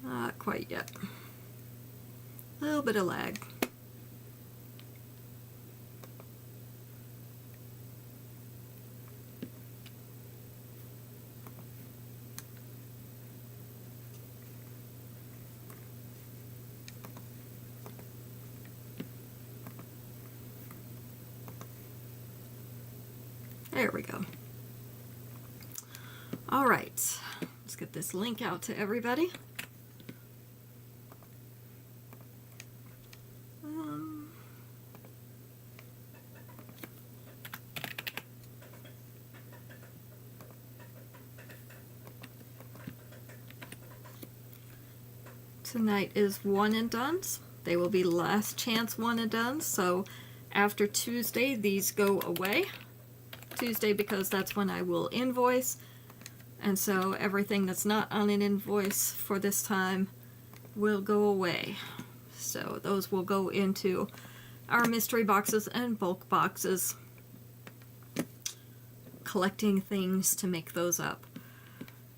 Not quite yet. A little bit of lag. There we go. All right, let's get this link out to everybody. Tonight is one and dones. They will be last chance one and dones. So after Tuesday, these go away. Tuesday because that's when I will invoice. And so everything that's not on an invoice for this time will go away. So those will go into our mystery boxes and bulk boxes. Collecting things to make those up.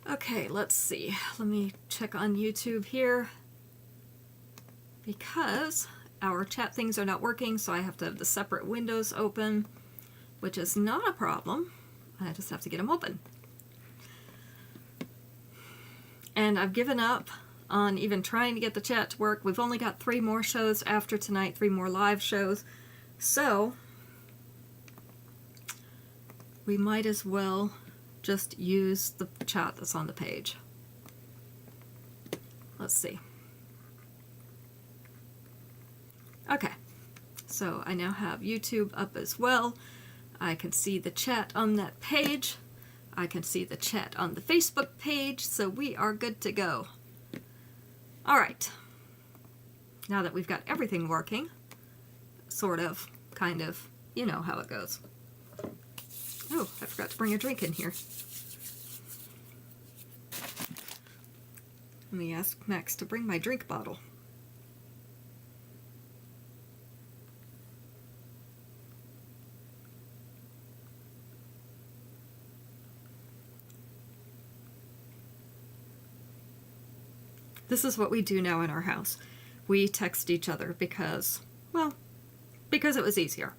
Okay, let's see. Let me check on YouTube here. Because our chat things are not working, so I have to have the separate windows open, which is not a problem. I just have to get them open. And I've given up on even trying to get the chat to work. We've only got 3 more shows after tonight, 3 more live shows. So we might as well just use the chat that's on the page. Let's see. Okay, so I now have YouTube up as well. I can see the chat on that page. I can see the chat on the Facebook page, so we are good to go. All right, now that we've got everything working, sort of, kind of, you know how it goes. Oh, I forgot to bring a drink in here. Let me ask Max to bring my drink bottle. This is what we do now in our house. We text each other because, well, because it was easier.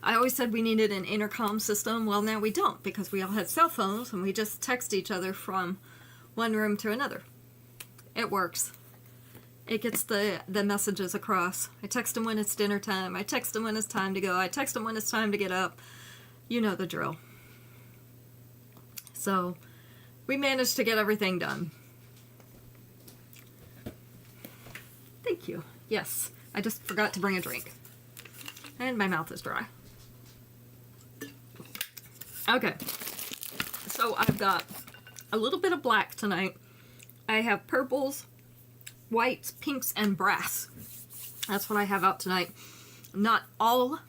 I always said we needed an intercom system. Well, now we don't, because we all had cell phones and we just text each other from one room to another. It works. It gets the messages across. I text them when it's dinner time. I text them when it's time to go. I text them when it's time to get up. You know the drill. So we managed to get everything done. Thank you. Yes, I just forgot to bring a drink. And my mouth is dry. Okay, so I've got a little bit of black tonight. I have purples, whites, pinks, and brass. That's what I have out tonight. Not all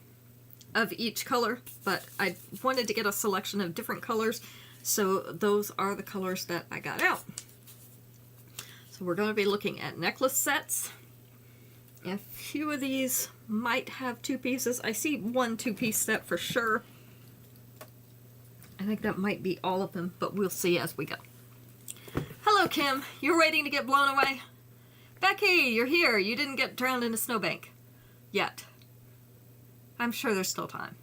of each color, but I wanted to get a selection of different colors, so those are the colors that I got out. So we're going to be looking at necklace sets. A few of these might have 2 pieces. I see 1 2-piece set for sure. I think that might be all of them, but we'll see as we go. Hello, Kim. You're waiting to get blown away? Becky, you're here. You didn't get drowned in a snowbank. Yet. I'm sure there's still time.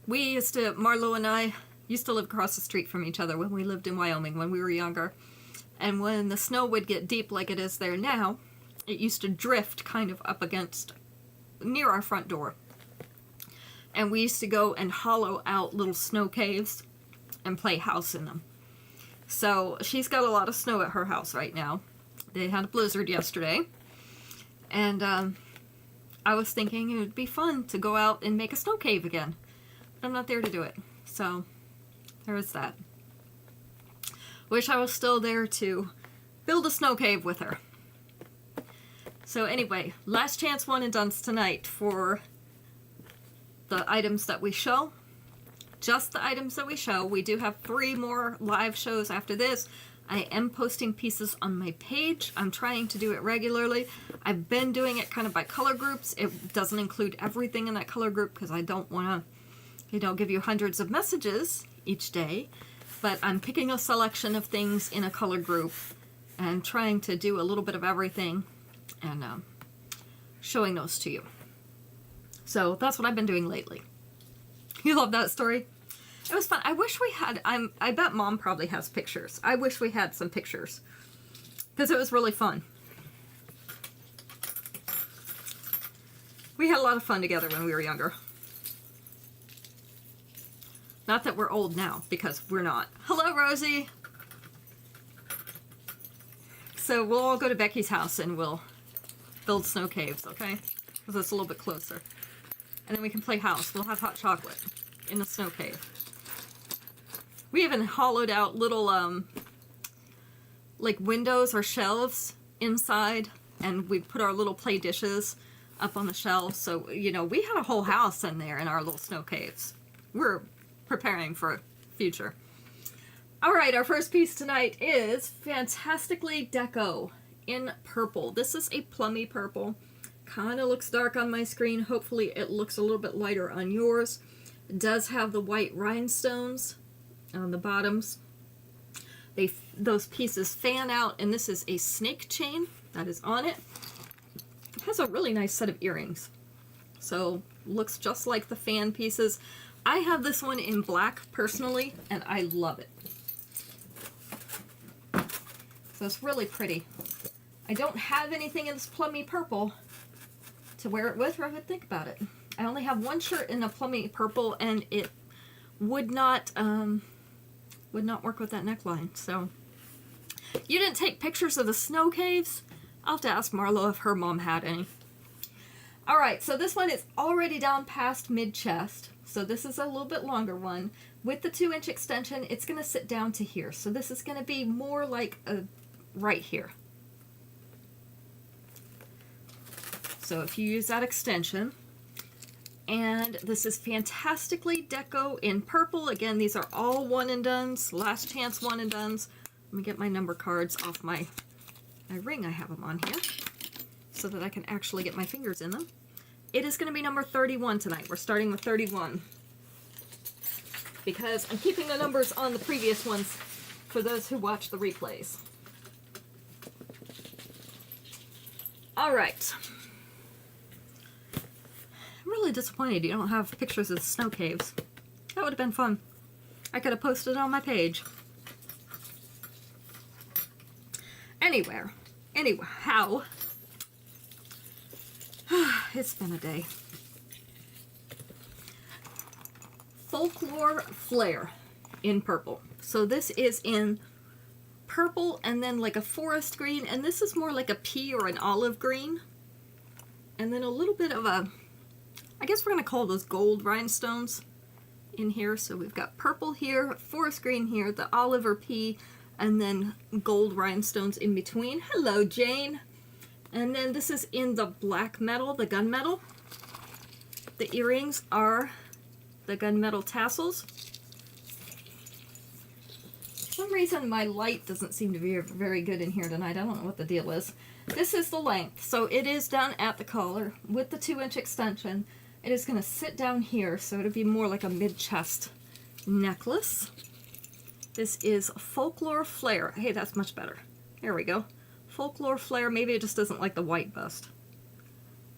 Marlo and I used to live across the street from each other when we lived in Wyoming when we were younger. And when the snow would get deep like it is there now, it used to drift kind of up against, near our front door. And we used to go and hollow out little snow caves and play house in them. So she's got a lot of snow at her house right now. They had a blizzard yesterday. And I was thinking it would be fun to go out and make a snow cave again. But I'm not there to do it. So there was that. Wish I was still there to build a snow cave with her. So anyway, last chance one and done's tonight for the items that we show. Just the items that we show. We do have 3 more live shows after this. I am posting pieces on my page. I'm trying to do it regularly. I've been doing it kind of by color groups. It doesn't include everything in that color group because I don't want to, give you hundreds of messages each day. but I'm picking a selection of things in a color group and trying to do a little bit of everything and showing those to you. So that's what I've been doing lately. You love that story? It was fun. I wish we had, I bet Mom probably has pictures. I wish we had some pictures because it was really fun. We had a lot of fun together when we were younger. Not that we're old now, because we're not. Hello, Rosie! So we'll all go to Becky's house and we'll build snow caves, okay? Because it's a little bit closer. And then we can play house. We'll have hot chocolate in the snow cave. We even hollowed out little, like windows or shelves inside, and we put our little play dishes up on the shelves. So, you know, we had a whole house in there in our little snow caves. We're preparing for a future. All right, our first piece tonight is Fantastically Deco in purple. This is a plummy purple. Kind of looks dark on my screen. Hopefully it looks a little bit lighter on yours. It does have the white rhinestones on the bottoms. Those pieces fan out, and this is a snake chain that is on it. It has a really nice set of earrings. So looks just like the fan pieces. I have this one in black personally, and I love it. So it's really pretty. I don't have anything in this plummy purple to wear it with, or I would think about it. I only have one shirt in a plummy purple, and it would not work with that neckline. So you didn't take pictures of the snow caves? I'll have to ask Marlo if her mom had any. All right, so this one is already down past mid-chest. So this is a little bit longer one. With the 2-inch extension, it's going to sit down to here. So this is going to be more like right here. So if you use that extension, and this is Fantastically Deco in purple. Again, these are all one and dones, last chance one and dones. Let me get my number cards off my ring. I have them on here so that I can actually get my fingers in them. It is going to be number 31 tonight. We're starting with 31 because I'm keeping the numbers on the previous ones for those who watch the replays. All right. I'm really disappointed you don't have pictures of the snow caves. That would have been fun. I could have posted it on my page. Anyhow, it's been a day. Folklore Flare in purple. So this is in purple and then like a forest green, and this is more like a pea or an olive green. And then a little bit of a, I guess we're going to call those gold rhinestones in here. So we've got purple here, forest green here, the olive or pea, and then gold rhinestones in between. Hello, Jane. And then this is in the black metal, the gunmetal. The earrings are the gunmetal tassels. For some reason my light doesn't seem to be very good in here tonight. I don't know what the deal is. This is the length. So it is down at the collar with the 2-inch extension. It is going to sit down here, so it'll be more like a mid-chest necklace. This is Folklore Flare. Hey, that's much better. There we go. Folklore Flare. Maybe it just doesn't like the white bust.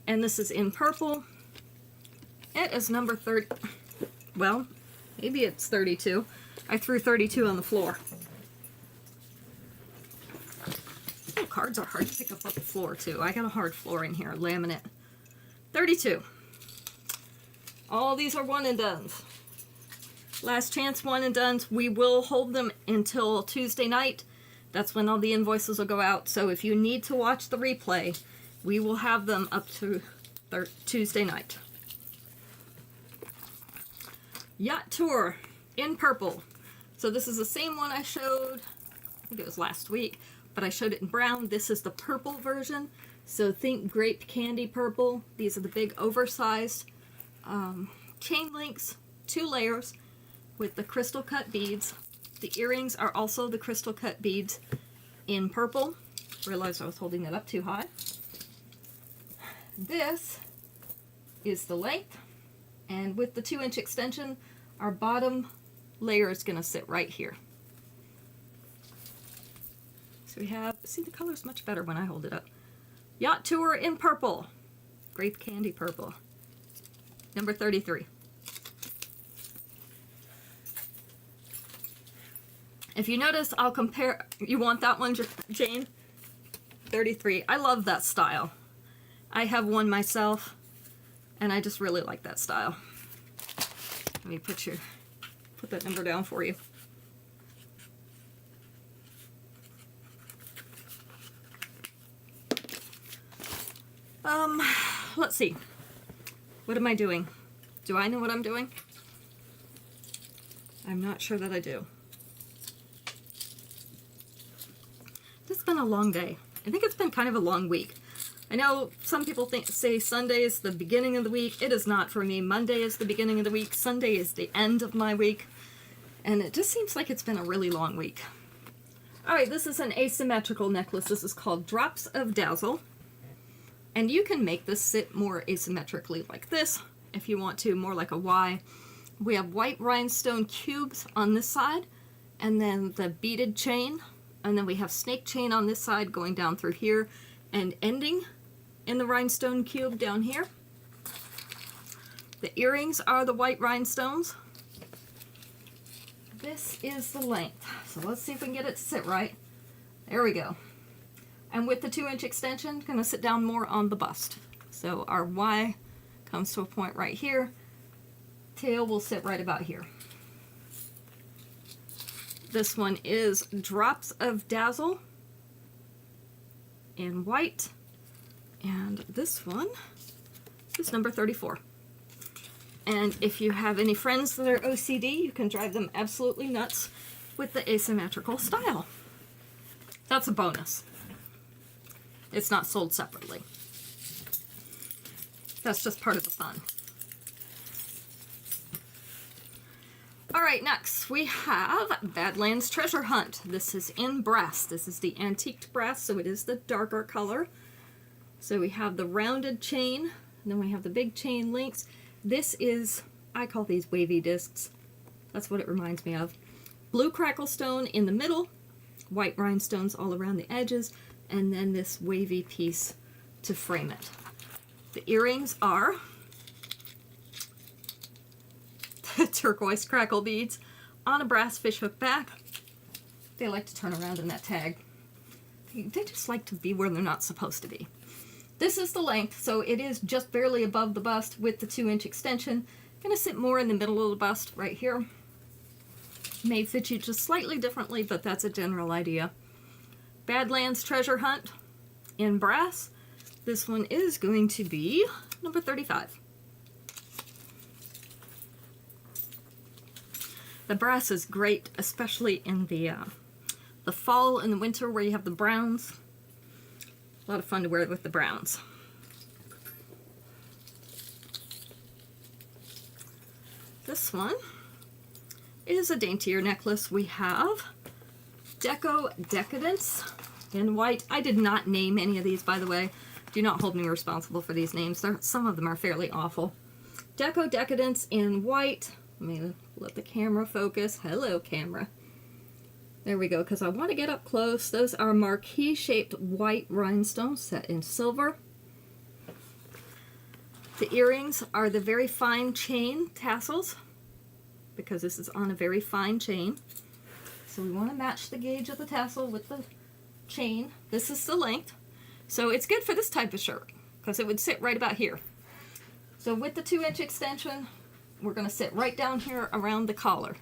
And this is in purple. It is number 30. Well, maybe it's 32. I threw 32 on the floor. Oh, cards are hard to pick up off the floor, too. I got a hard floor in here. Laminate. 32. All these are one and dones. Last chance one and dones. We will hold them until Tuesday night. That's when all the invoices will go out. So if you need to watch the replay, we will have them up to Tuesday night. Yacht Tour in purple. So this is the same one I showed, I think it was last week, but I showed it in brown. This is the purple version. So think grape candy purple. These are the big oversized chain links, 2 layers with the crystal cut beads. The earrings are also the crystal cut beads in purple. Realized I was holding it up too high. This is the length, and with the 2-inch extension, our bottom layer is going to sit right here. So we have, see, the color's much better when I hold it up. Yacht Tour in purple. Grape candy purple. Number 33. If you notice, I'll compare, you want that one, Jane? 33. I love that style. I have one myself, and I just really like that style. Let me put that number down for you. Let's see. What am I doing? Do I know what I'm doing? I'm not sure that I do. It's been a long day. I think it's been kind of a long week. I know some people say Sunday is the beginning of the week. It is not for me. Monday is the beginning of the week. Sunday is the end of my week. And it just seems like it's been a really long week. Alright, this is an asymmetrical necklace. This is called Drops of Dazzle. And you can make this sit more asymmetrically like this, if you want to, more like a Y. We have white rhinestone cubes on this side, and then the beaded chain, and then we have snake chain on this side going down through here, and ending in the rhinestone cube down here. The earrings are the white rhinestones. This is the length, so let's see if we can get it to sit right. There we go. And with the 2-inch extension, going to sit down more on the bust. So our Y comes to a point right here. Tail will sit right about here. This one is Drops of Dazzle in white. And this one is number 34. And if you have any friends that are OCD, you can drive them absolutely nuts with the asymmetrical style. That's a bonus. It's not sold separately. That's just part of the fun. Alright, next we have Badlands Treasure Hunt. This is in brass. This is the antiqued brass, so it is the darker color. So we have the rounded chain, and then we have the big chain links. This is, I call these wavy discs. That's what it reminds me of. Blue crackle stone in the middle, white rhinestones all around the edges, and then this wavy piece to frame it. The earrings are the turquoise crackle beads on a brass fishhook back. They like to turn around in that tag. They just like to be where they're not supposed to be. This is the length, so it is just barely above the bust with the 2-inch extension. Gonna sit more in the middle of the bust right here. May fit you just slightly differently, but that's a general idea. Badlands Treasure Hunt in brass. This one is going to be number 35. The brass is great, especially in the fall and the winter where you have the browns. A lot of fun to wear with the browns. This one is a daintier necklace. We have Deco Decadence in white. I did not name any of these, by the way. Do not hold me responsible for these names. Some of them are fairly awful. Deco Decadence in white. Let me let the camera focus. Hello, camera. There we go, because I want to get up close. Those are marquee-shaped white rhinestones set in silver. The earrings are the very fine chain tassels, because this is on a very fine chain. So we want to match the gauge of the tassel with the chain. This is the length. So it's good for this type of shirt, because it would sit right about here. So with the 2-inch extension, we're going to sit right down here around the collar.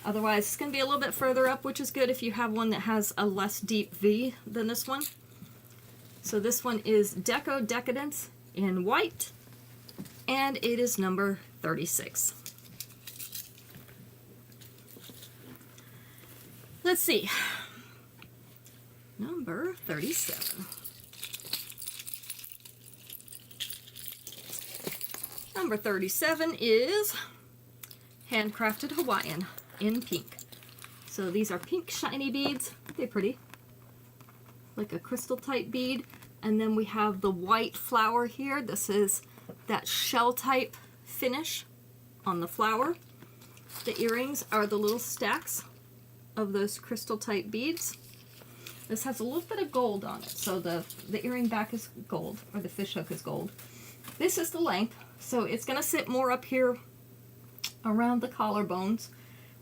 Otherwise, it's going to be a little bit further up, which is good if you have one that has a less deep V than this one. So this one is Deco Decadence in white, and it is number 36. Let's see. Number 37. Number 37 is Handcrafted Hawaiian in pink. So these are pink shiny beads. They're pretty. Like a crystal type bead. And then we have the white flower here. This is that shell type finish on the flower. The earrings are the little stacks of those crystal type beads. This has a little bit of gold on it, so the earring back is gold, or the fishhook is gold. This is the length, so it's going to sit more up here around the collarbones.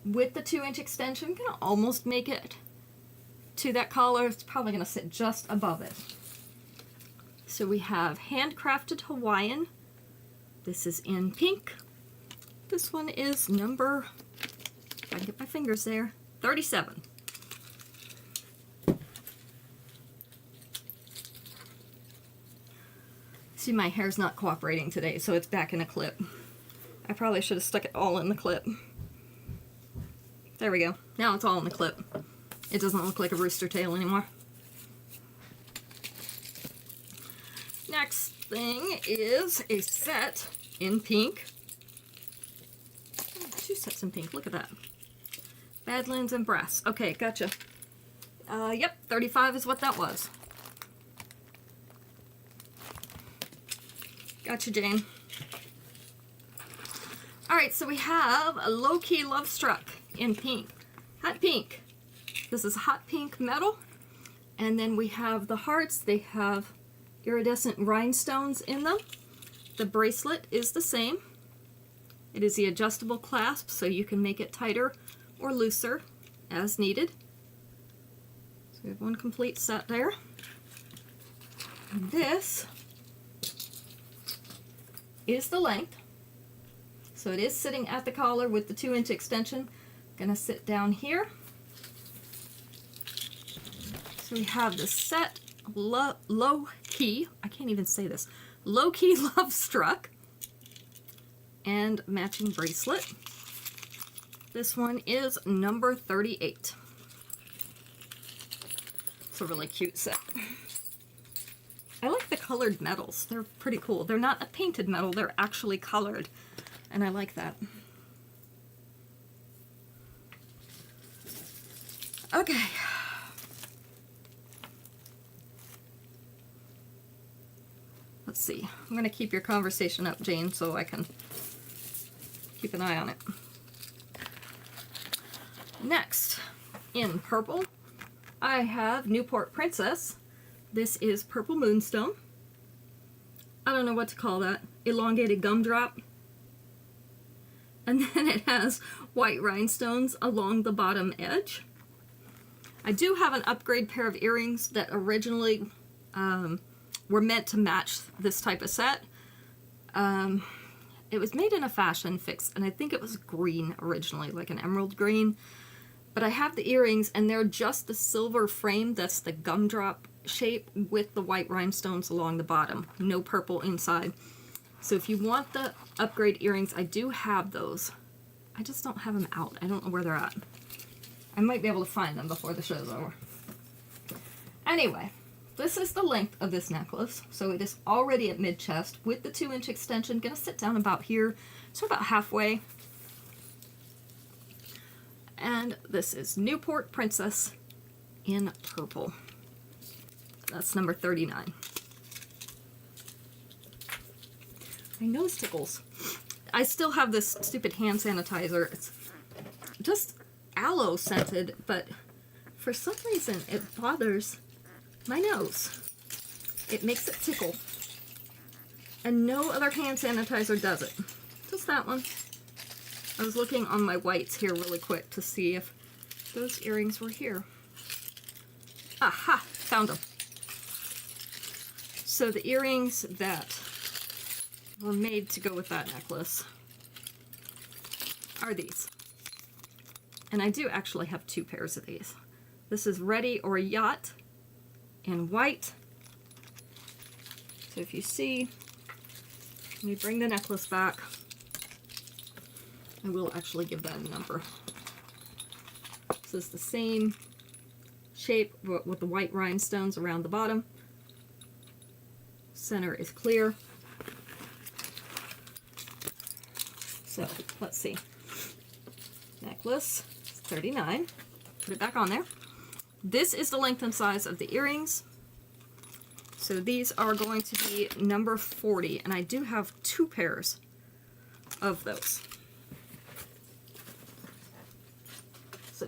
With the 2-inch extension, I'm going to almost make it to that collar. It's probably going to sit just above it. So we have handcrafted Hawaiian. This is in pink. This one is number, if I can get my fingers there, 37. See, my hair's not cooperating today, so it's back in a clip. I probably should have stuck it all in the clip. There we go. Now it's all in the clip. It doesn't look like a rooster tail anymore. Next thing is a set in pink. Oh, 2 sets in pink. Look at that. Badlands and brass. Okay, gotcha. Yep, 35 is what that was. Gotcha, Jane. Alright, so we have a low-key Love Struck in pink. Hot pink. This is hot pink metal. And then we have the hearts. They have iridescent rhinestones in them. The bracelet is the same. It is the adjustable clasp, so you can make it tighter or looser as needed. So we have one complete set there. And this is the length. So it is sitting at the collar with the 2-inch extension. Gonna sit down here. So we have the set low key, I can't even say this, low key Love Struck, and matching bracelet. This one is number 38. It's a really cute set. I like the colored metals. They're pretty cool. They're not a painted metal, they're actually colored. And I like that. Okay. Let's see. I'm going to keep your conversation up, Jane, so I can keep an eye on it. Next, in purple, I have Newport Princess. This is Purple Moonstone. I don't know what to call that. Elongated gumdrop. And then it has white rhinestones along the bottom edge. I do have an upgrade pair of earrings that originally were meant to match this type of set. It was made in a fashion fix, and I think it was green originally, like an emerald green. But I have the earrings, and they're just the silver frame that's the gumdrop shape with the white rhinestones along the bottom. No purple inside. So if you want the upgrade earrings, I do have those. I just don't have them out. I don't know where they're at. I might be able to find them before the show's over. Anyway, this is the length of this necklace. So it is already at mid-chest with the 2-inch extension. Gonna sit down about here, so about halfway. And this is Newport Princess in purple. That's number 39. My nose tickles. I still have this stupid hand sanitizer. It's just aloe scented, but for some reason it bothers my nose. It makes it tickle. And no other hand sanitizer does it. Just that one. I was looking on my whites here really quick to see if those earrings were here. Aha! Found them. So the earrings that were made to go with that necklace are these. And I do actually have 2 pairs of these. This is Ready or Yacht in white. So if you see, let me bring the necklace back. I will actually give that a number. This is the same shape with the white rhinestones around the bottom. Center is clear. So let's see. Necklace 39. Put it back on there. This is the length and size of the earrings. So these are going to be number 40, and I do have 2 pairs of those.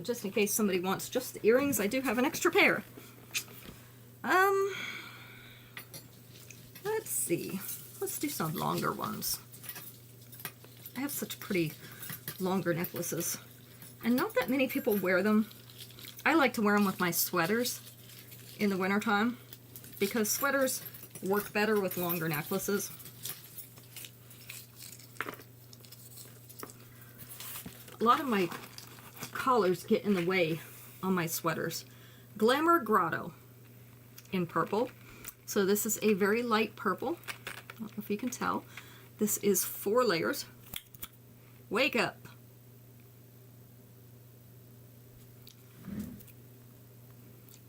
just in case somebody wants just the earrings, I do have an extra pair. Let's see. Let's do some longer ones. I have such pretty longer necklaces, and not that many people wear them. I like to wear them with my sweaters in the wintertime because sweaters work better with longer necklaces. A lot of my collars get in the way on my sweaters. Glamour Grotto in purple. So this is a very light purple. I don't know if you can tell. This is 4 layers. Wake up.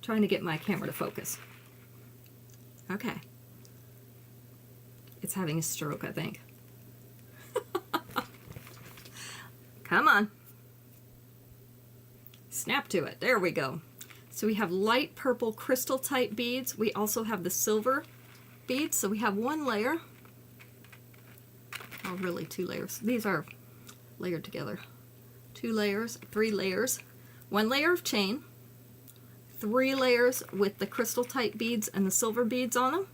Trying to get my camera to focus. Okay. It's having a stroke, I think. Come on. Snap to it. There we go. So we have light purple crystal type beads. We also have the silver beads. So we have 1 layer. Oh, really 2 layers. These are layered together. 2 layers, 3 layers. 1 layer of chain. 3 layers with the crystal type beads and the silver beads on them.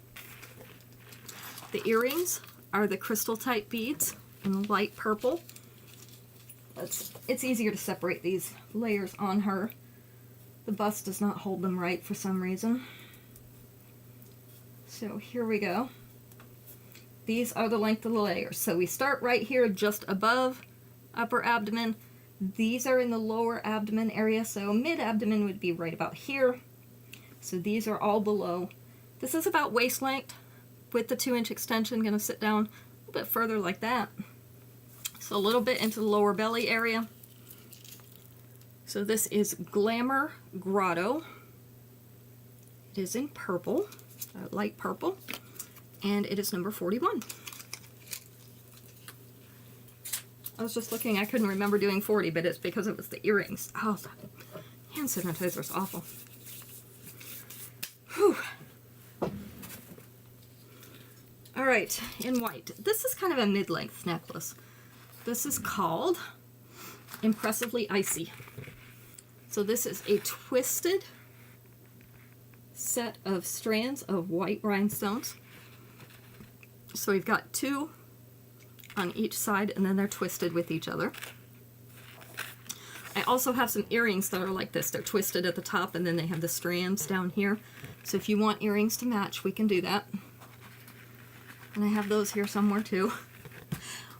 The earrings are the crystal type beads in light purple. It's easier to separate these layers on her. The bust does not hold them right for some reason. So here we go. These are the length of the layers. So we start right here just above upper abdomen. These are in the lower abdomen area, so mid-abdomen would be right about here. So these are all below. This is about waist length with the 2-inch extension. Going to sit down a little bit further like that. So a little bit into the lower belly area. So this is Glamour Grotto. It is in purple, light purple, and it is number 41. I was just looking, I couldn't remember doing 40, but it's because it was the earrings. Oh, the hand sanitizer is awful. Whew. All right, in white. This is kind of a mid-length necklace. This is called Impressively Icy. So this is a twisted set of strands of white rhinestones. So we've got 2 on each side, and then they're twisted with each other. I also have some earrings that are like this. They're twisted at the top, and then they have the strands down here. So if you want earrings to match, we can do that. And I have those here somewhere too.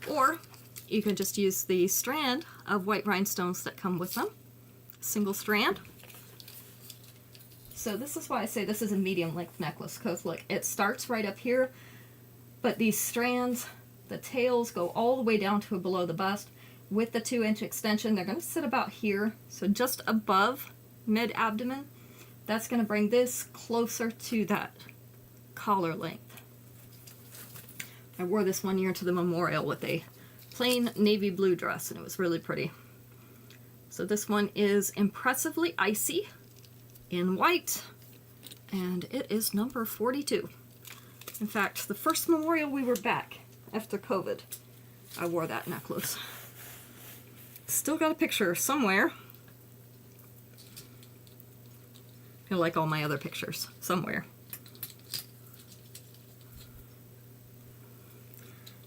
Or you can just use the strand of white rhinestones that come with them. Single strand. So this is why I say this is a medium length necklace, because look, it starts right up here, but these strands, the tails go all the way down to below the bust. With the 2-inch extension, they're going to sit about here, so just above mid-abdomen. That's going to bring this closer to that collar length. I wore this one year to the memorial with a plain navy blue dress, and it was really pretty. So this one is Impressively Icy in white, and it is number 42. In fact, the first memorial we were back after COVID, I wore that necklace. Still got a picture somewhere. Like all my other pictures, somewhere.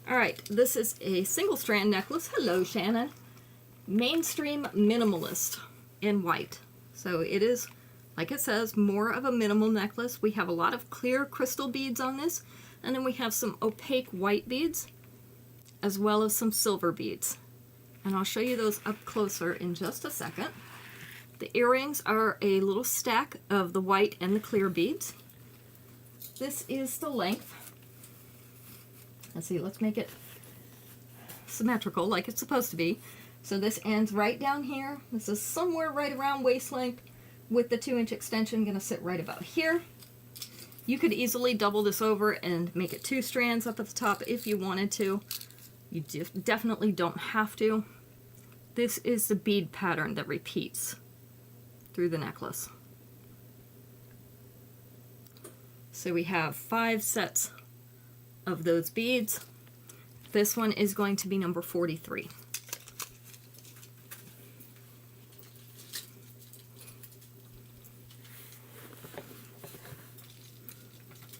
Alright, this is a single strand necklace. Hello, Shannon. Mainstream Minimalist in white. So it is, like it says, more of a minimal necklace. We have a lot of clear crystal beads on this, and then we have some opaque white beads, as well as some silver beads. And I'll show you those up closer in just a second. The earrings are a little stack of the white and the clear beads. This is the length. Let's see, let's make it symmetrical like it's supposed to be. So this ends right down here. This is somewhere right around waist length with the 2-inch extension going to sit right about here. You could easily double this over and make it 2 strands up at the top if you wanted to. You definitely don't have to. This is the bead pattern that repeats through the necklace. So we have 5 sets of those beads. This one is going to be number 43.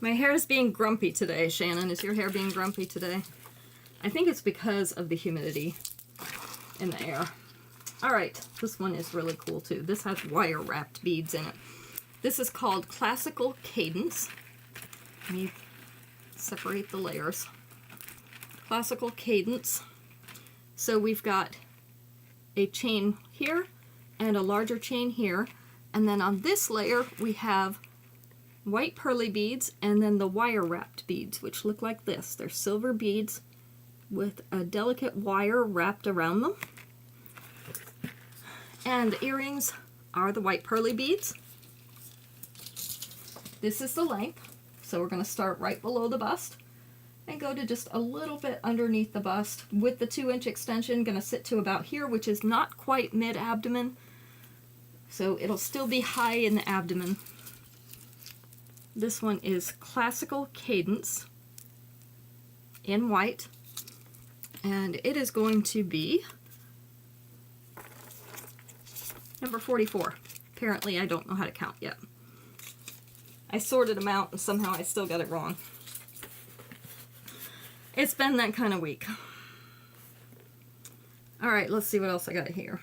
My hair is being grumpy today, Shannon. Is your hair being grumpy today? I think it's because of the humidity in the air. All right, this one is really cool too. This has wire-wrapped beads in it. This is called Classical Cadence. Let me separate the layers. Classical Cadence. So we've got a chain here and a larger chain here. And then on this layer, we have white pearly beads and then the wire-wrapped beads, which look like this. They're silver beads with a delicate wire wrapped around them. And the earrings are the white pearly beads. This is the length. So we're going to start right below the bust and go to just a little bit underneath the bust with the 2-inch extension. Going to sit to about here, which is not quite mid-abdomen. So it'll still be high in the abdomen. This one is Classical Cadence in white. And it is going to be number 44. Apparently I don't know how to count yet. I sorted them out and somehow I still got it wrong. It's been that kind of week. Alright, let's see what else I got here.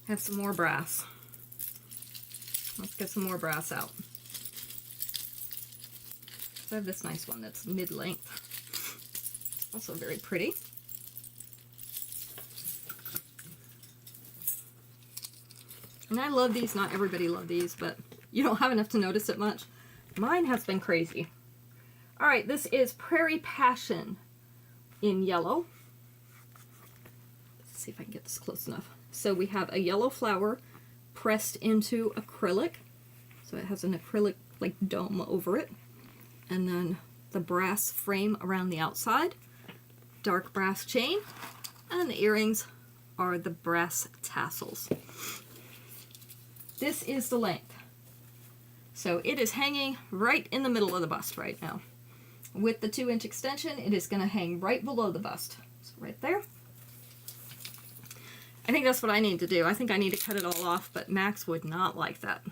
Have some more brass. Let's get some more brass out. So I have this nice one that's mid-length. Also very pretty. And I love these. Not everybody loves these, but you don't have enough to notice it much. Mine has been crazy. Alright, this is Prairie Passion in yellow. Let's see if I can get this close enough. So we have a yellow flower pressed into acrylic. So it has an acrylic like dome over it. And then the brass frame around the outside. Dark brass chain. And the earrings are the brass tassels. This is the length. So it is hanging right in the middle of the bust right now. With the 2-inch extension, it is going to hang right below the bust. So right there. I think that's what I need to do. I think I need to cut it all off, but Max would not like that.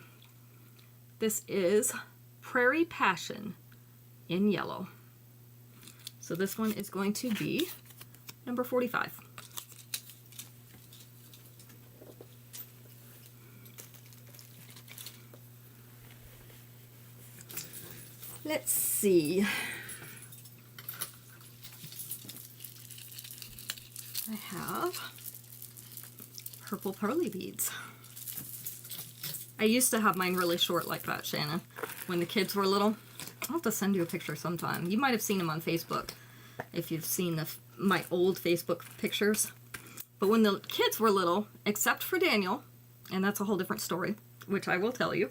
This is Prairie Passion in yellow. So this one is going to be number 45. Let's see. I have purple pearly beads. I used to have mine really short like that, Shannon, when the kids were little. I'll have to send you a picture sometime. You might have seen them on Facebook if you've seen my old Facebook pictures. But when the kids were little, except for Daniel, and that's a whole different story, which I will tell you.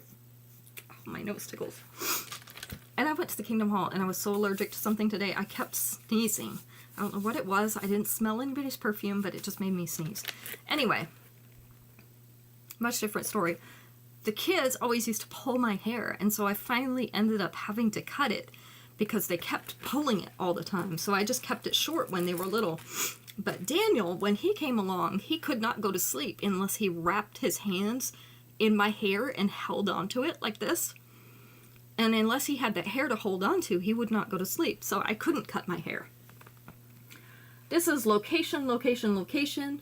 Oh, my nose tickles. And I went to the Kingdom Hall and I was so allergic to something today, I kept sneezing. I don't know what it was. I didn't smell anybody's perfume, but it just made me sneeze. Anyway, much different story. The kids always used to pull my hair, and so I finally ended up having to cut it because they kept pulling it all the time. So I just kept it short when they were little. But Daniel, when he came along, he could not go to sleep unless he wrapped his hands in my hair and held onto it like this. And unless he had that hair to hold on to, he would not go to sleep. So I couldn't cut my hair. This is Location, Location, Location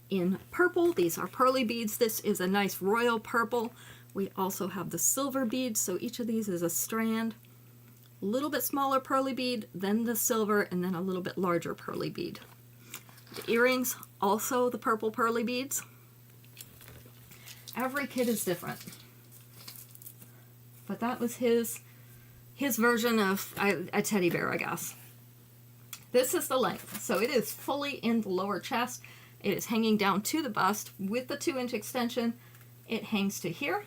in purple. These are pearly beads. This is a nice royal purple. We also have the silver beads. So each of these is a strand. A little bit smaller pearly bead, then the silver, and then a little bit larger pearly bead. The earrings, also the purple pearly beads. Every kid is different. But that was his version of a teddy bear, I guess. This is the length. So it is fully in the lower chest. It is hanging down to the bust with the 2-inch extension. It hangs to here.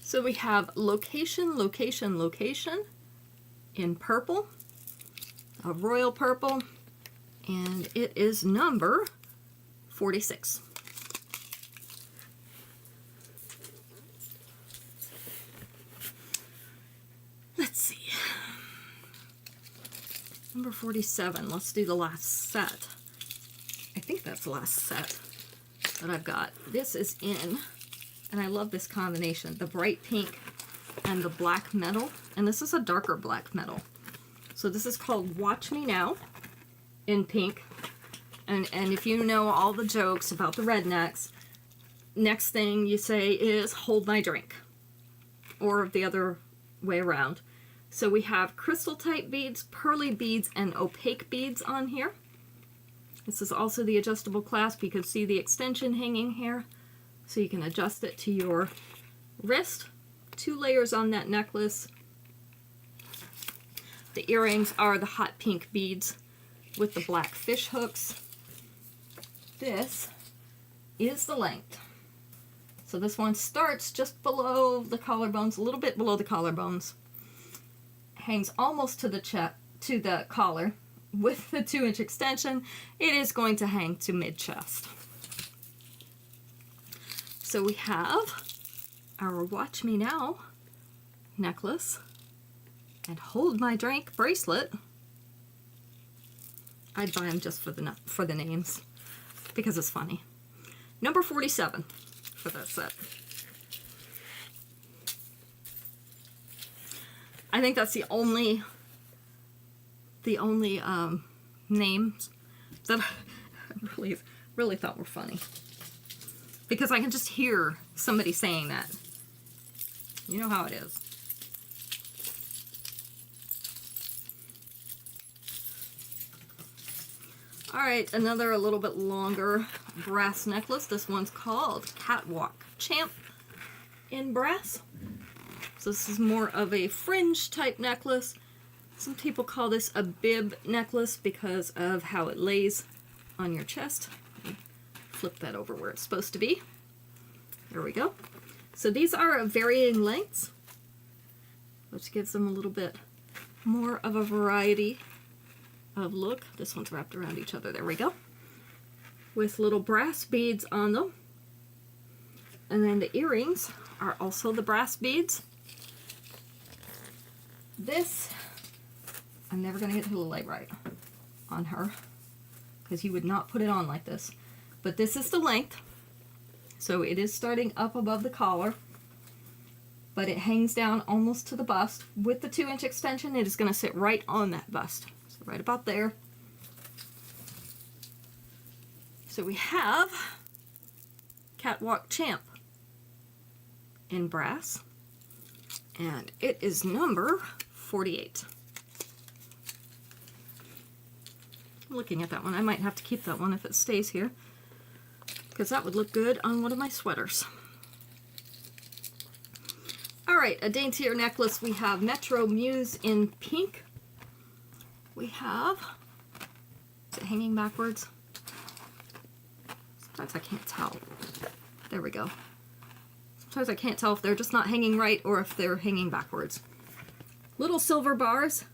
So we have Location, Location, Location in purple, a royal purple, and it is number 46. Let's see. Number 47. Let's do the last set. I think that's the last set that I've got. This is in And I love this combination, the bright pink and the black metal. And this is a darker black metal. So this is called Watch Me Now in pink. And if you know all the jokes about the rednecks, next thing you say is hold my drink. Or the other way around. So we have crystal type beads, pearly beads, and opaque beads on here. This is also the adjustable clasp. You can see the extension hanging here. So you can adjust it to your wrist. 2 layers on that necklace. The earrings are the hot pink beads with the black fish hooks. This is the length. So this one starts just below the collarbones, a little bit below the collarbones. Hangs almost to the collar. With the 2-inch extension, it is going to hang to mid-chest. So we have our Watch Me Now necklace and Hold My Drink bracelet. I'd buy them just for the names because it's funny. Number 47 for that set. I think that's the only names that I really thought were funny. Because I can just hear somebody saying that. You know how it is. Alright, another a little bit longer brass necklace. This one's called Catwalk Champ in brass. So this is more of a fringe type necklace. Some people call this a bib necklace because of how it lays on your chest. Flip that over where it's supposed to be. There we go. So these are of varying lengths, which gives them a little bit more of a variety of look. This one's wrapped around each other. There we go. With little brass beads on them. And then the earrings are also the brass beads. This, I'm never going to get the light right on her because you would not put it on like this. But this is the length. So it is starting up above the collar, but it hangs down almost to the bust. With the 2-inch extension, it is going to sit right on that bust. So right about there. So we have Catwalk Champ in brass, and it is number 48. I'm looking at that one. I might have to keep that one if it stays here, because that would look good on one of my sweaters. Alright, a daintier necklace. We have Metro Muse in pink. We have, is it hanging backwards? Sometimes I can't tell. There we go. Sometimes I can't tell if they're just not hanging right or if they're hanging backwards. Little silver bars.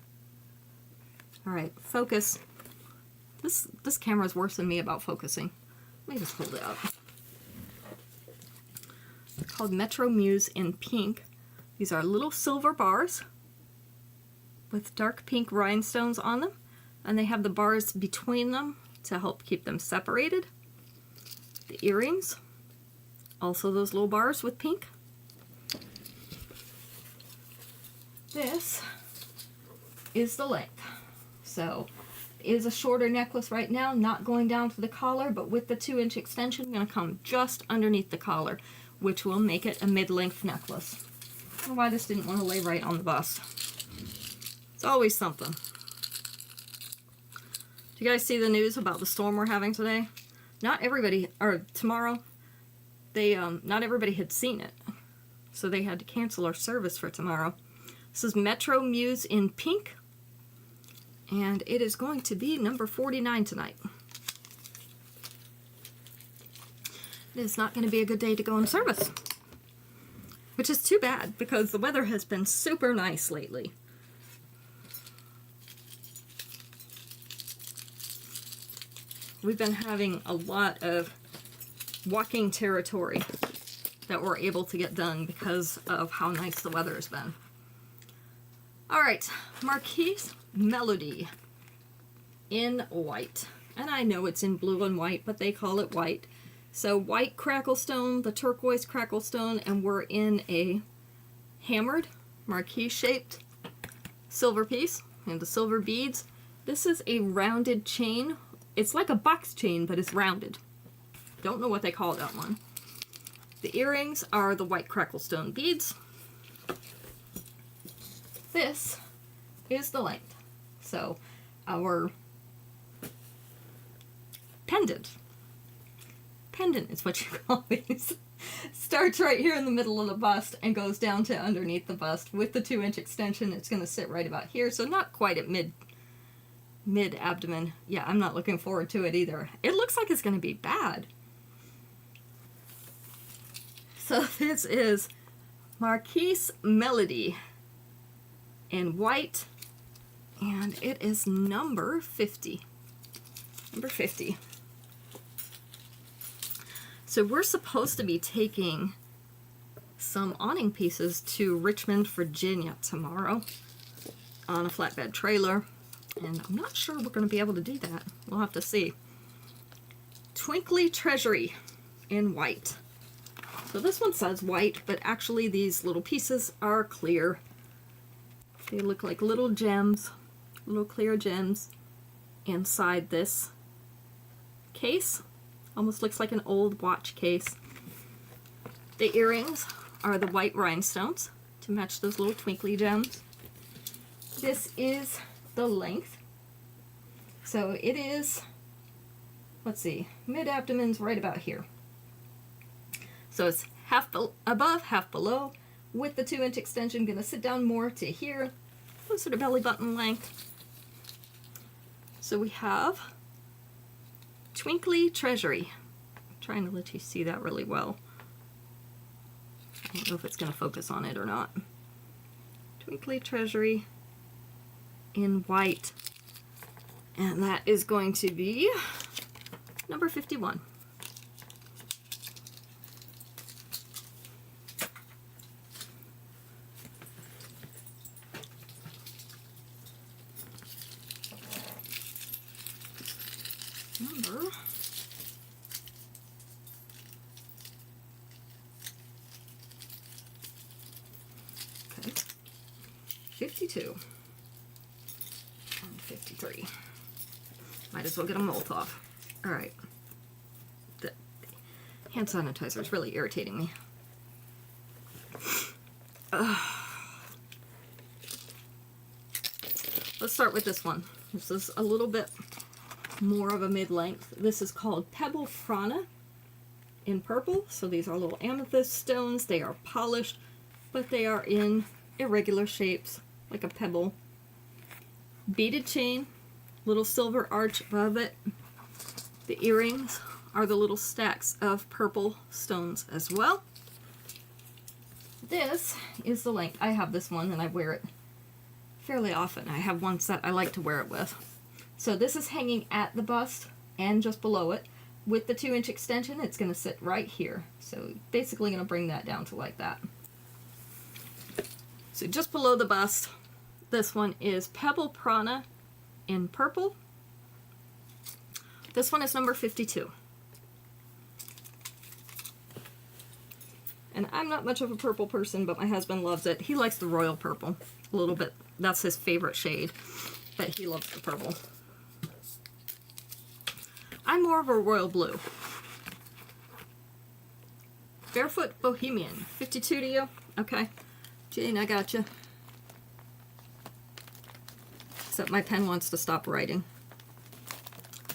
Alright, focus. This camera's worse than me about focusing. Let me just hold it up. It's called Metro Muse in pink. These are little silver bars with dark pink rhinestones on them, and they have the bars between them to help keep them separated. The earrings, also those little bars with pink. This is the length. So it is a shorter necklace right now, not going down to the collar, but with the 2-inch extension, going to come just underneath the collar, which will make it a mid-length necklace. I don't know why this didn't want to lay right on the bust. It's always something. Do you guys see the news about the storm we're having today? Not everybody, or tomorrow, not everybody had seen it. So they had to cancel our service for tomorrow. This is Metro Muse in pink. And it is going to be number 49 tonight. It is not going to be a good day to go in service. Which is too bad, because the weather has been super nice lately. We've been having a lot of walking territory that we're able to get done because of how nice the weather has been. Alright, Marquise Melody in white. And I know it's in blue and white, but they call it white So white crackle stone, the turquoise crackle stone, and we're in a hammered, marquise shaped silver piece and the silver beads. This is a rounded chain. It's like a box chain, but it's rounded. Don't know what they call that one. The earrings are the white crackle stone beads. This is the length. So our pendant is what you call these, starts right here in the middle of the bust and goes down to underneath the bust. With the 2-inch extension, it's going to sit right about here, so not quite at mid abdomen. Yeah, I'm not looking forward to it either. It looks like it's going to be bad. So this is Marquise Melody in white, and it is number 50. Number 50. So we're supposed to be taking some awning pieces to Richmond, Virginia tomorrow on a flatbed trailer, and I'm not sure we're going to be able to do that. We'll have to see. Twinkly Treasury in white. So this one says white, but actually these little pieces are clear. They look like little gems, little clear gems inside this case. Almost looks like an old watch case. The earrings are the white rhinestones to match those little twinkly gems. This is the length. So it is, let's see, mid-abdomen's right about here. So it's half above, half below, with the 2-inch extension. Gonna sit down more to here, closer to belly button length. So we have Twinkly Treasury. I'm trying to let you see that really well. I don't know if it's going to focus on it or not. Twinkly Treasury in white. And that is going to be number 51. Number 52 and 53. Might as well get them both off. All right. The hand sanitizer is really irritating me. Let's start with this one. This is a little bit more of a mid-length. This is called Pebble Frana in purple. So these are little amethyst stones. They are polished, but they are in irregular shapes, like a pebble. Beaded chain, little silver arch above it. The earrings are the little stacks of purple stones as well. This is the length. I have this one and I wear it fairly often. I have one set I like to wear it with. So this is hanging at the bust and just below it. With the 2-inch extension, it's going to sit right here. So basically going to bring that down to like that. So just below the bust, this one is Pebble Prana in purple. This one is number 52. And I'm not much of a purple person, but my husband loves it. He likes the royal purple a little bit. That's his favorite shade, but he loves the purple. I'm more of a royal blue. Barefoot Bohemian, 52 to you? Okay. Jane, I got you. Except my pen wants to stop writing.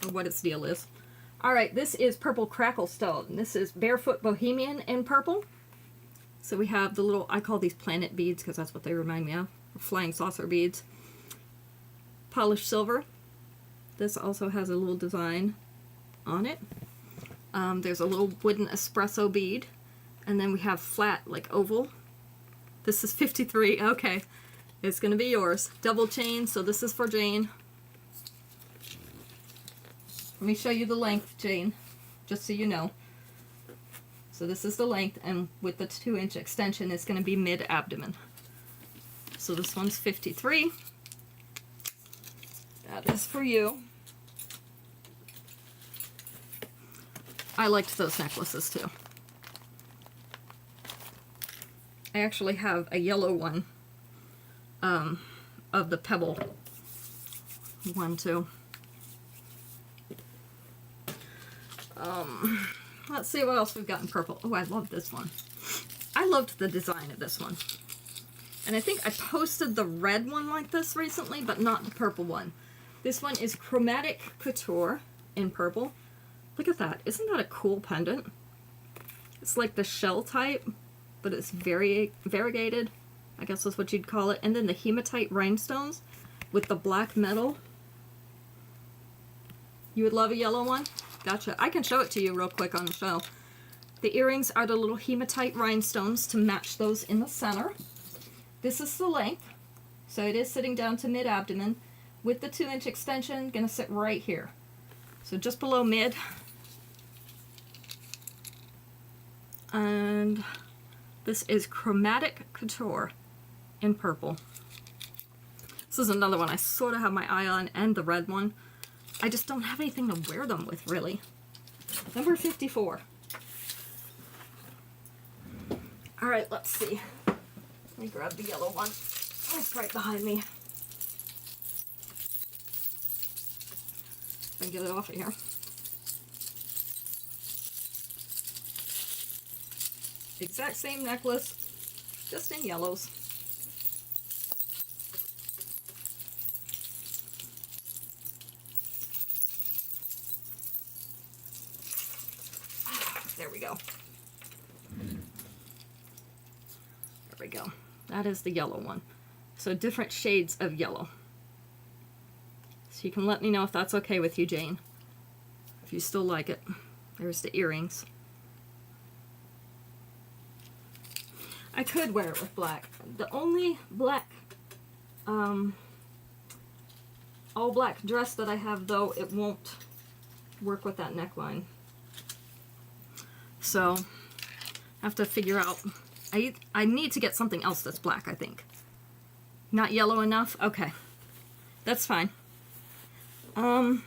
Or what its deal is. Alright, this is Purple Crackle Stone. This is Barefoot Bohemian in purple. So we have the little, I call these planet beads because that's what they remind me of. Flying saucer beads. Polished silver. This also has a little design on it. There's a little wooden espresso bead. And then we have flat, like oval. This is 53. Okay. It's going to be yours. Double chain, so this is for Jane. Let me show you the length, Jane, just so you know. So this is the length, and with the 2-inch extension, it's going to be mid-abdomen. So this one's 53. That is for you. I liked those necklaces too. I actually have a yellow one of the pebble one too. Let's see what else we've got in purple. Oh, I love this one. I loved the design of this one. And I think I posted the red one like this recently, but not the purple one. This one is Chromatic Couture in purple. Look at that. Isn't that a cool pendant? It's like the shell type, but it's very variegated, I guess that's what you'd call it. And then the hematite rhinestones with the black metal. You would love a yellow one? Gotcha. I can show it to you real quick on the show. The earrings are the little hematite rhinestones to match those in the center. This is the length, so it is sitting down to mid-abdomen with the 2-inch extension, gonna sit right here. So just below mid. And this is Chromatic Couture in purple. This is another one I sort of have my eye on, and the red one. I just don't have anything to wear them with, really. Number 54. All right, let's see. Let me grab the yellow one. Oh, it's right behind me. And get it off of here. Exact same necklace, just in yellows. There we go. There we go. That is the yellow one. So different shades of yellow. So you can let me know if that's okay with you, Jane. If you still like it. There's the earrings. I could wear it with black. The only black, all black dress that I have, though, it won't work with that neckline. So, I have to figure out, I need to get something else that's black, I think. Not yellow enough? Okay. That's fine. Yeah.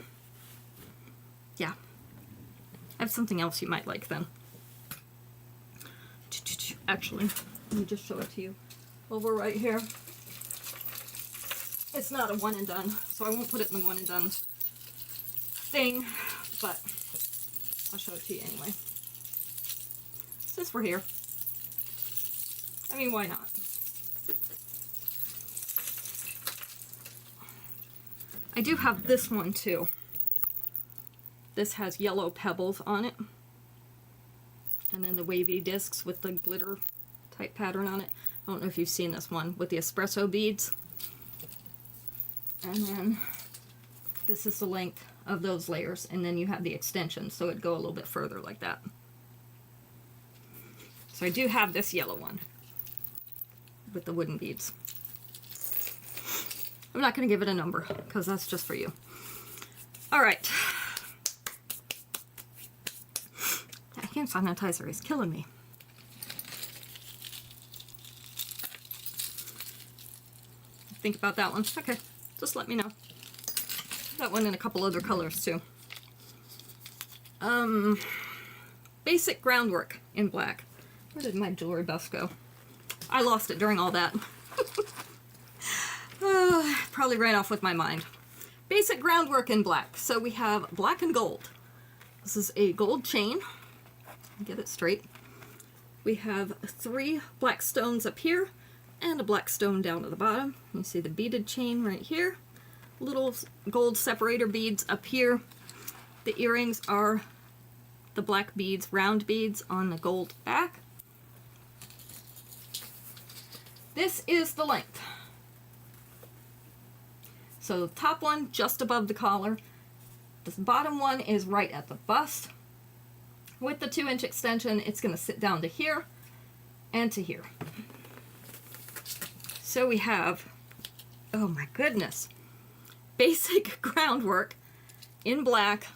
I have something else you might like then. Actually, let me just show it to you. Over right here. It's not a one and done, so I won't put it in the one and done thing, but I'll show it to you anyway. Since we're here. I mean, why not? I do have this one too. This has yellow pebbles on it. And then the wavy discs with the glitter type pattern on it. I don't know if you've seen this one with the espresso beads. And then this is the length of those layers. And then you have the extension, so it'd go a little bit further like that. So I do have this yellow one with the wooden beads. I'm not going to give it a number because that's just for you. All right. Hand sanitizer is killing me. Think about that one. Okay, just let me know. That one in a couple other colors too. Basic groundwork in black. Where did my jewelry bust go? I lost it during all that. Probably ran off with my mind. Basic groundwork in black. So we have black and gold. This is a gold chain. Get it straight. We have 3 black stones up here and a black stone down at the bottom. You see the beaded chain right here. Little gold separator beads up here. The earrings are the black beads, round beads on the gold back. This is the length. So the top one just above the collar. This bottom one is right at the bust. With the 2-inch extension, it's going to sit down to here and to here. So we have, oh my goodness, basic groundwork in black.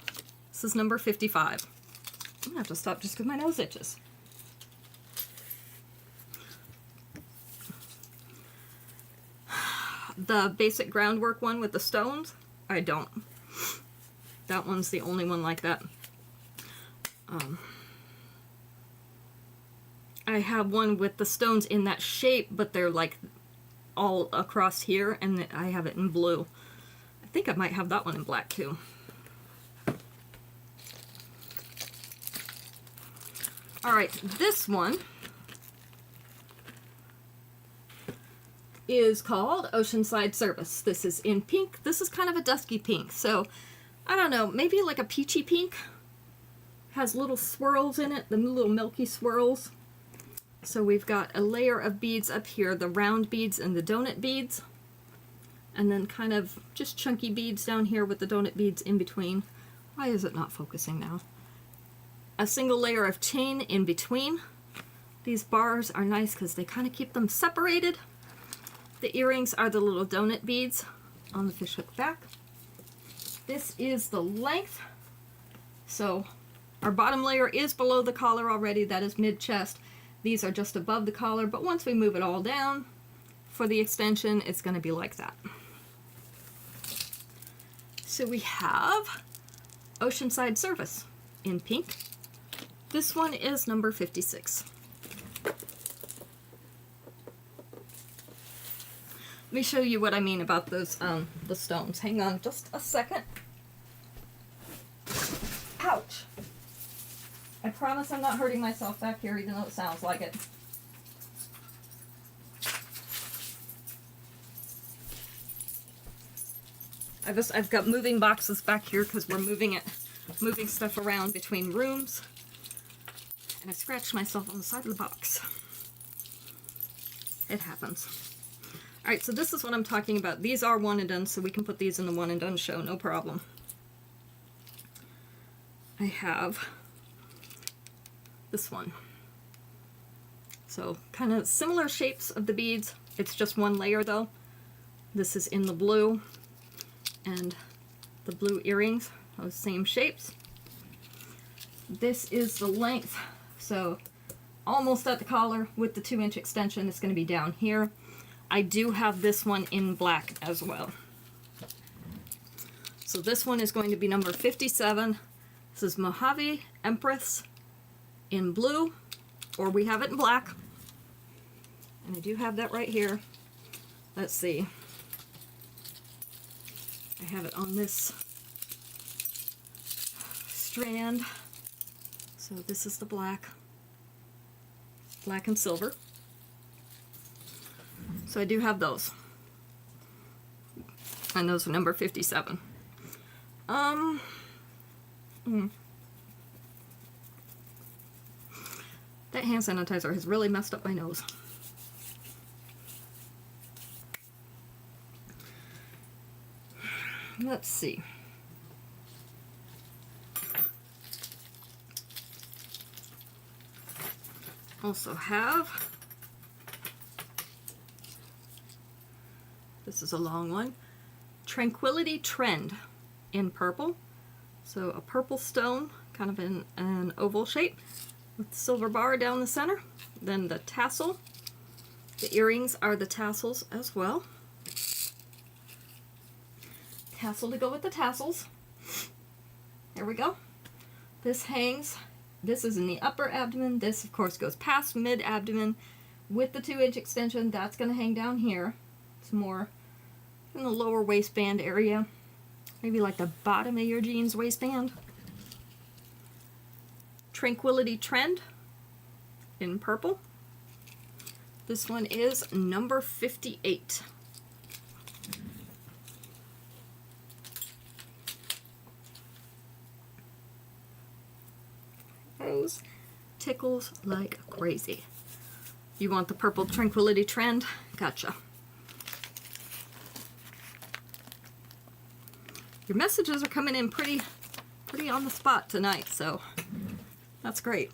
This is number 55. I'm going to have to stop just because my nose itches. The basic groundwork one with the stones, I don't. That one's the only one like that. I have one with the stones in that shape, but they're like all across here, and I have it in blue. I think I might have that one in black too. All right, this one is called Oceanside Service. This is in pink. This is kind of a dusky pink, so I don't know, maybe like a peachy pink. Has little swirls in it, the little milky swirls. So we've got a layer of beads up here, the round beads and the donut beads, and then kind of just chunky beads down here with the donut beads in between. Why is it not focusing now? A single layer of chain in between. These bars are nice because they kind of keep them separated. The earrings are the little donut beads on the fishhook back. This is the length. So our bottom layer is below the collar already, that is mid-chest. These are just above the collar, but once we move it all down for the extension, it's going to be like that. So we have Oceanside Service in pink. This one is number 56. Let me show you what I mean about those the stones. Hang on just a second. Ouch! I promise I'm not hurting myself back here, even though it sounds like it. I've got moving boxes back here because we're moving stuff around between rooms. And I scratched myself on the side of the box. It happens. Alright, so this is what I'm talking about. These are one and done, so we can put these in the one and done show, no problem. I have this one. So kind of similar shapes of the beads. It's just one layer though. This is in the blue, and the blue earrings, those same shapes. This is the length, so almost at the collar with the 2-inch extension. It's going to be down here. I do have this one in black as well. So this one is going to be number 57. This is Mojave Empress in blue, or we have it in black. And I do have that right here. Let's see. I have it on this strand. So this is the black and silver. So I do have those. And those are number 57. That hand sanitizer has really messed up my nose. Let's see. Also have, this is a long one, Tranquility Trend in purple. So a purple stone, kind of in an oval shape, with the silver bar down the center. Then the tassel. The earrings are the tassels as well. Tassel to go with the tassels. There we go. This hangs. This is in the upper abdomen. This, of course, goes past mid-abdomen with the 2-inch extension. That's going to hang down here. It's more in the lower waistband area. Maybe like the bottom of your jeans waistband. Tranquility Trend in purple. This one is number 58. Those tickles like crazy. You want the purple Tranquility Trend? Gotcha. Your messages are coming in pretty on the spot tonight, so that's great.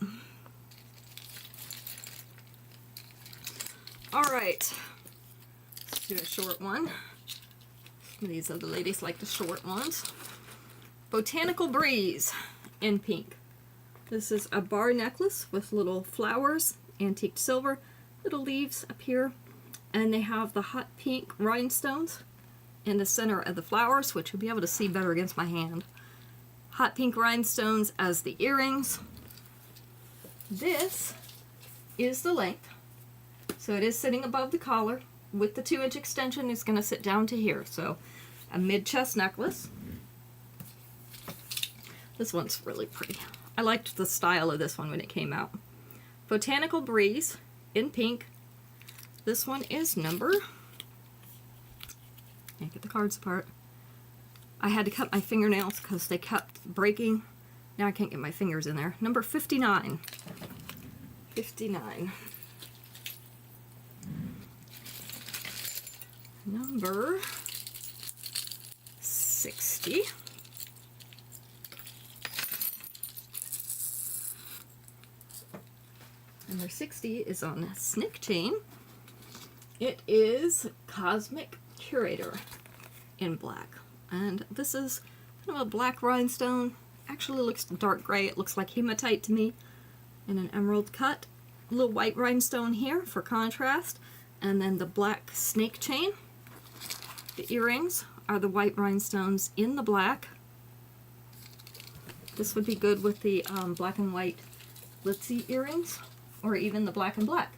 All right, let's do a short one. These other ladies like the short ones. Botanical Breeze in pink. This is a bar necklace with little flowers, antique silver, little leaves up here, and they have the hot pink rhinestones in the center of the flowers, which you'll be able to see better against my hand. Hot pink rhinestones as the earrings. This is the length. So it is sitting above the collar. With the 2-inch extension, it's going to sit down to here. So a mid-chest necklace. This one's really pretty. I liked the style of this one when it came out. Botanical Breeze in pink. This one is number... Can't get the cards apart. I had to cut my fingernails because they kept breaking. Now I can't get my fingers in there. Number 59. 59. Number 60. Number 60 is on a snake chain. It is Cosmic Curator in black. And this is kind of a black rhinestone. Actually looks dark gray. It looks like hematite to me in an emerald cut. A little white rhinestone here for contrast. And then the black snake chain. The earrings are the white rhinestones in the black. This would be good with the black and white glitzy earrings, or even the black and black.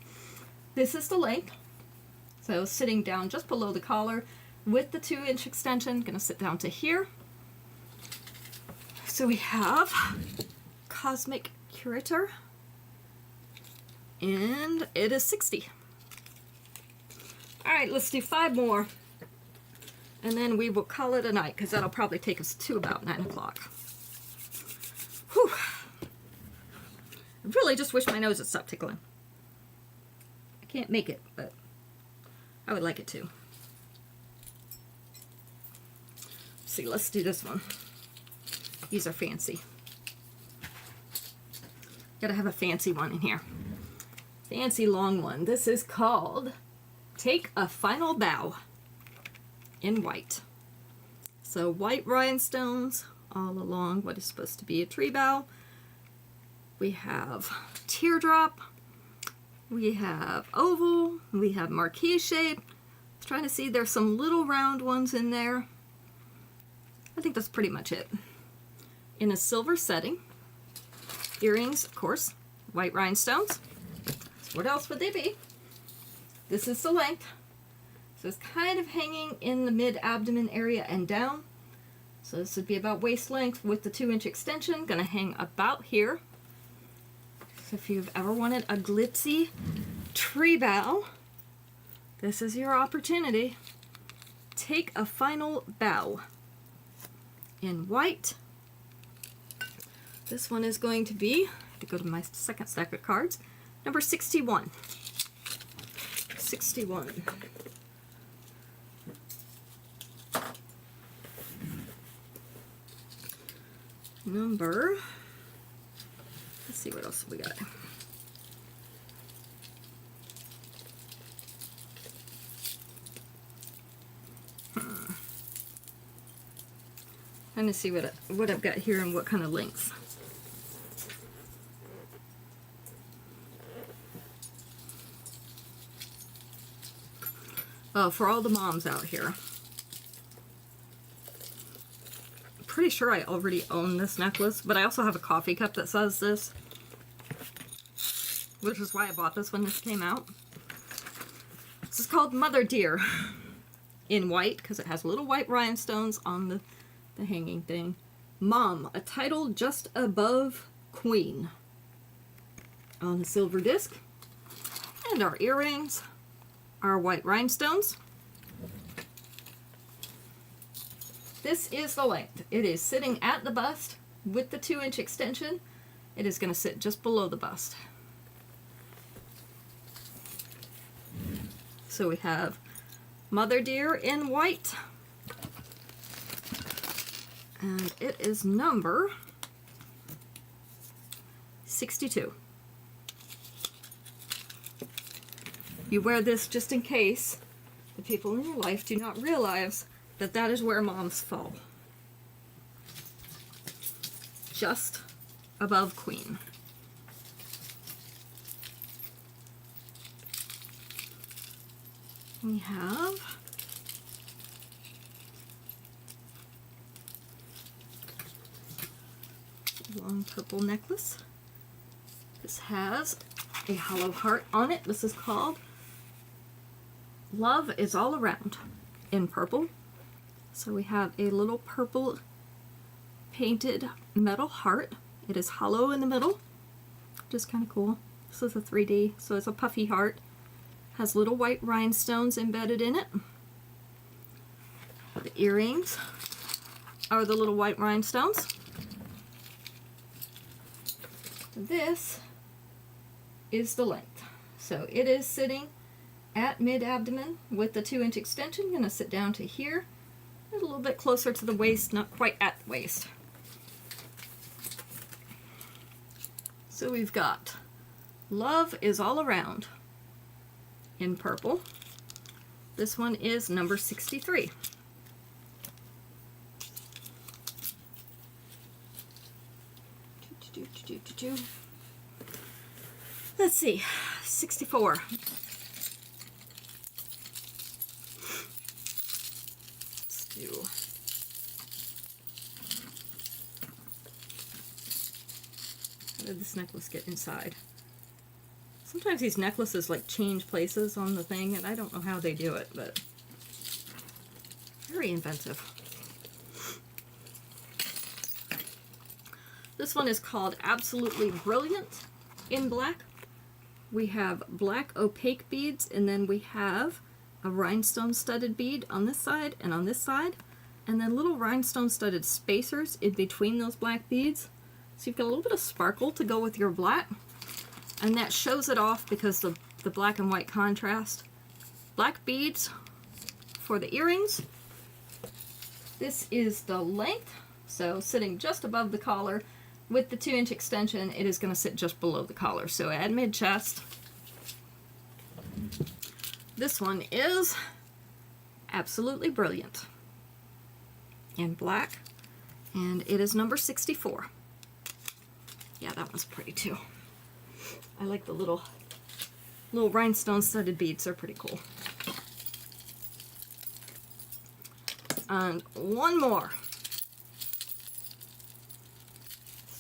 This is the length. So sitting down just below the collar with the 2-inch extension, gonna sit down to here. So we have Cosmic Curator, and it is 60. All right, let's do 5 more, and then we will call it a night, because that'll probably take us to about 9 o'clock. Whew. I really just wish my nose would stop tickling. I can't make it, but I would like it to. See, let's do this one. These are fancy. Gotta have a fancy one in here. Fancy long one. This is called Take a Final Bow in white. So white rhinestones all along what is supposed to be a tree bough. We have teardrop. We have oval. We have marquee shape. Trying to see, there's some little round ones in there. I think that's pretty much it. In a silver setting. Earrings, of course, white rhinestones. So what else would they be? This is the length. So it's kind of hanging in the mid-abdomen area and down. So this would be about waist length with the 2-inch extension. Gonna hang about here. So if you've ever wanted a glitzy tree bow, this is your opportunity. Take a Final Bow in white. This one is going to be, I have to go to my second stack of cards, number 61. 61. Number, let's see what else we got. Trying to see what I've got here and what kind of lengths. Oh, for all the moms out here. I'm pretty sure I already own this necklace, but I also have a coffee cup that says this, which is why I bought this when this came out. This is called Mother Dear in white, because it has little white rhinestones on the hanging thing. Mom, a title just above Queen on the silver disc. And our earrings are white rhinestones. This is the length. It is sitting at the bust with the 2-inch extension. It is going to sit just below the bust. So we have Mother Dear in white. And it is number 62. You wear this just in case the people in your life do not realize that that is where moms fall. Just above Queen. We have a long purple necklace. This has a hollow heart on it. This is called Love is All Around in purple. So we have a little purple painted metal heart. It is hollow in the middle, which is kind of cool. This is a 3D, so it's a puffy heart. Has little white rhinestones embedded in it. The earrings are the little white rhinestones. This is the length. So it is sitting at mid-abdomen with the 2-inch extension. I'm going to sit down to here, a little bit closer to the waist, not quite at the waist. So we've got Love is All Around in purple. This one is number 63. Let's see, 64. Let's do how did this necklace get inside? Sometimes these necklaces like change places on the thing, and I don't know how they do it, but very inventive. This one is called Absolutely Brilliant in black. We have black opaque beads, and then we have a rhinestone studded bead on this side and on this side, and then little rhinestone studded spacers in between those black beads. So you've got a little bit of sparkle to go with your black, and that shows it off because the black and white contrast. Black beads for the earrings. This is the length, so sitting just above the collar. With the 2-inch extension, it is going to sit just below the collar, so at mid-chest. This one is Absolutely Brilliant in black, and it is number 64. Yeah, that one's pretty too. I like the little rhinestone studded beads. They're pretty cool. And one more.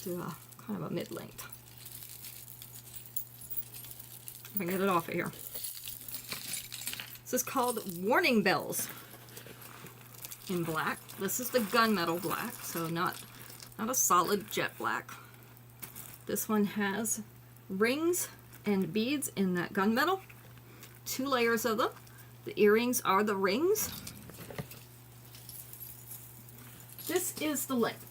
Do a kind of a mid-length. If I can get it off of here. This is called Warning Bells in black. This is the gunmetal black, so not a solid jet black. This one has rings and beads in that gunmetal. 2 layers of them. The earrings are the rings. This is the length.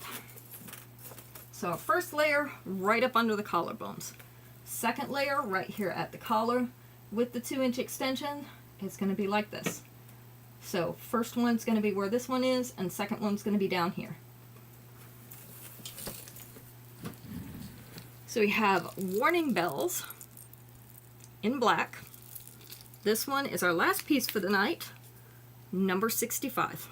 So first layer right up under the collarbones. Second layer right here at the collar with the 2-inch extension is going to be like this. So first one's going to be where this one is, and second one's going to be down here. So we have Warning Bells in black. This one is our last piece for the night, number 65.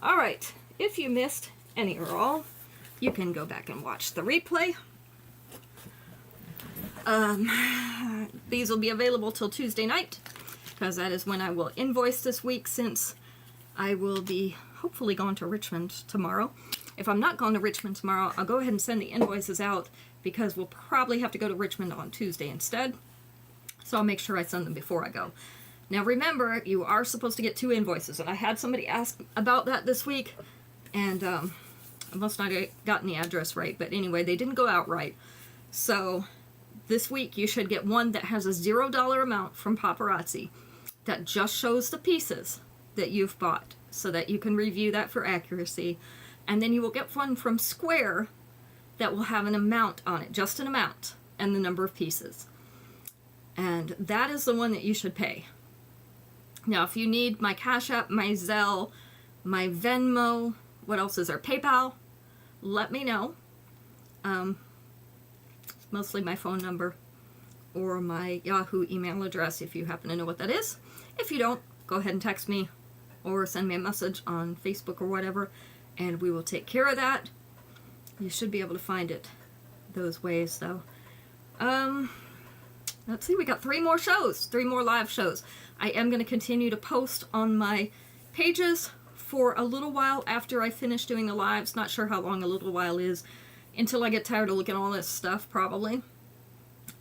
All right, if you missed any or all, you can go back and watch the replay. These will be available till Tuesday night, because that is when I will invoice this week, since I will be hopefully going to Richmond tomorrow. If I'm not going to Richmond tomorrow, I'll go ahead and send the invoices out, because we'll probably have to go to Richmond on Tuesday instead. So I'll make sure I send them before I go. Now remember, you are supposed to get 2 invoices, and I had somebody ask about that this week, and I must not have gotten the address right, but anyway, they didn't go out right. So this week you should get one that has a $0 amount from Paparazzi that just shows the pieces that you've bought, so that you can review that for accuracy. And then you will get one from Square that will have an amount on it, just an amount, and the number of pieces. And that is the one that you should pay. Now, if you need my Cash App, my Zelle, my Venmo, what else is there? PayPal, let me know. Mostly my phone number or my Yahoo email address, if you happen to know what that is. If you don't, go ahead and text me or send me a message on Facebook or whatever, and we will take care of that. You should be able to find it those ways, though. Let's see, we got 3 more shows, 3 more live shows. I am going to continue to post on my pages for a little while after I finish doing the lives. Not sure how long a little while is, until I get tired of looking at all this stuff, probably.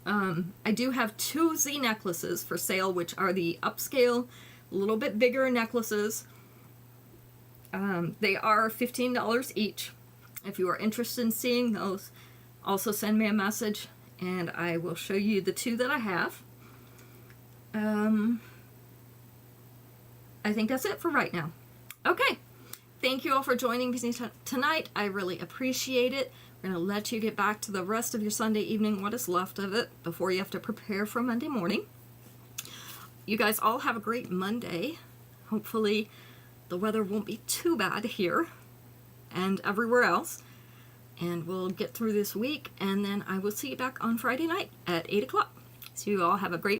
I do have 2 Z necklaces for sale, which are the upscale, a little bit bigger necklaces. They are $15 each. If you are interested in seeing those, also send me a message and I will show you the 2 that I have. I think that's it for right now. Okay. Thank you all for joining me tonight. I really appreciate it. We're going to let you get back to the rest of your Sunday evening, what is left of it, before you have to prepare for Monday morning. You guys all have a great Monday. Hopefully the weather won't be too bad here and everywhere else. And we'll get through this week, and then I will see you back on Friday night at 8 o'clock. So you all have a great